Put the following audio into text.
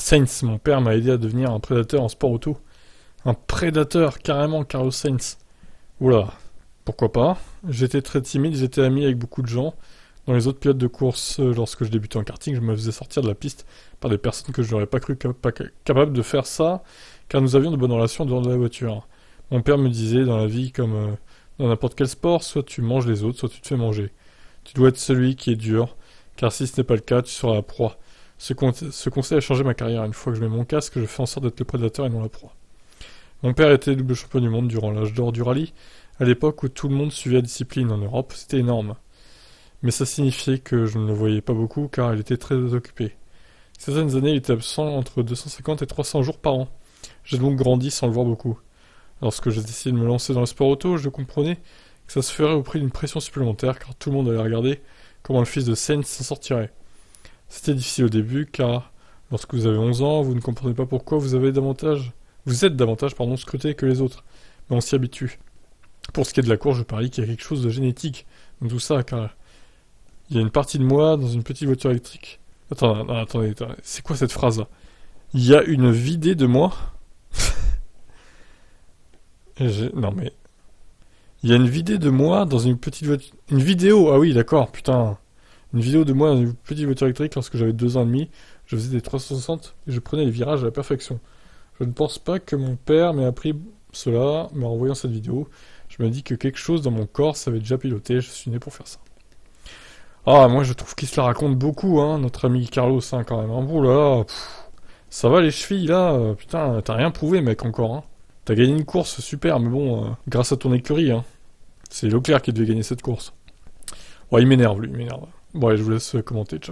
Sainz, mon père m'a aidé à devenir un prédateur en sport auto. Un prédateur, carrément, Carlos Sainz. Oula, pourquoi pas. J'étais très timide, j'étais ami avec beaucoup de gens. Dans les autres pilotes de course, lorsque je débutais en karting, je me faisais sortir de la piste par des personnes que je n'aurais pas cru capables de faire ça, car nous avions de bonnes relations dehors de la voiture. Mon père me disait, dans la vie comme dans n'importe quel sport, soit tu manges les autres, soit tu te fais manger. Tu dois être celui qui est dur, car si ce n'est pas le cas, tu seras la proie. Ce conseil a changé ma carrière. Une fois que je mets mon casque, je fais en sorte d'être le prédateur et non la proie. Mon père était double champion du monde durant l'âge d'or du rallye, à l'époque où tout le monde suivait la discipline en Europe, c'était énorme. Mais ça signifiait que je ne le voyais pas beaucoup car il était très occupé. Certaines années, il était absent entre 250 et 300 jours par an. J'ai donc grandi sans le voir beaucoup. Lorsque j'ai décidé de me lancer dans le sport auto, je comprenais que ça se ferait au prix d'une pression supplémentaire car tout le monde allait regarder comment le fils de Sainz s'en sortirait. C'était difficile au début car lorsque vous avez 11 ans, vous ne comprenez pas pourquoi vous êtes davantage scruté que les autres. Mais on s'y habitue. Pour ce qui est de la course, je parie qu'il y a quelque chose de génétique dans tout ça car il y a une partie de moi dans une petite voiture électrique. Attendez, c'est quoi cette phrase-là? Il y a une vidée de moi? Non mais... Il y a une vidée de moi dans une petite voiture... Une vidéo, ah oui, d'accord, putain. Une vidéo de moi dans une petite voiture électrique lorsque j'avais 2 ans et demi. Je faisais des 360 et je prenais les virages à la perfection. Je ne pense pas que mon père m'ait appris cela, mais en voyant cette vidéo, je me dis que quelque chose dans mon corps savait déjà piloter, je suis né pour faire ça. Ah, moi je trouve qu'il se la raconte beaucoup, hein, notre ami Carlos, hein, quand même. Bon là, ça va les chevilles là, putain, t'as rien prouvé mec encore, hein. T'as gagné une course, super, mais bon, grâce à ton écurie, hein. C'est Leclerc qui devait gagner cette course. Ouais, il m'énerve lui, il m'énerve. Bon, allez, je vous laisse commenter, ciao.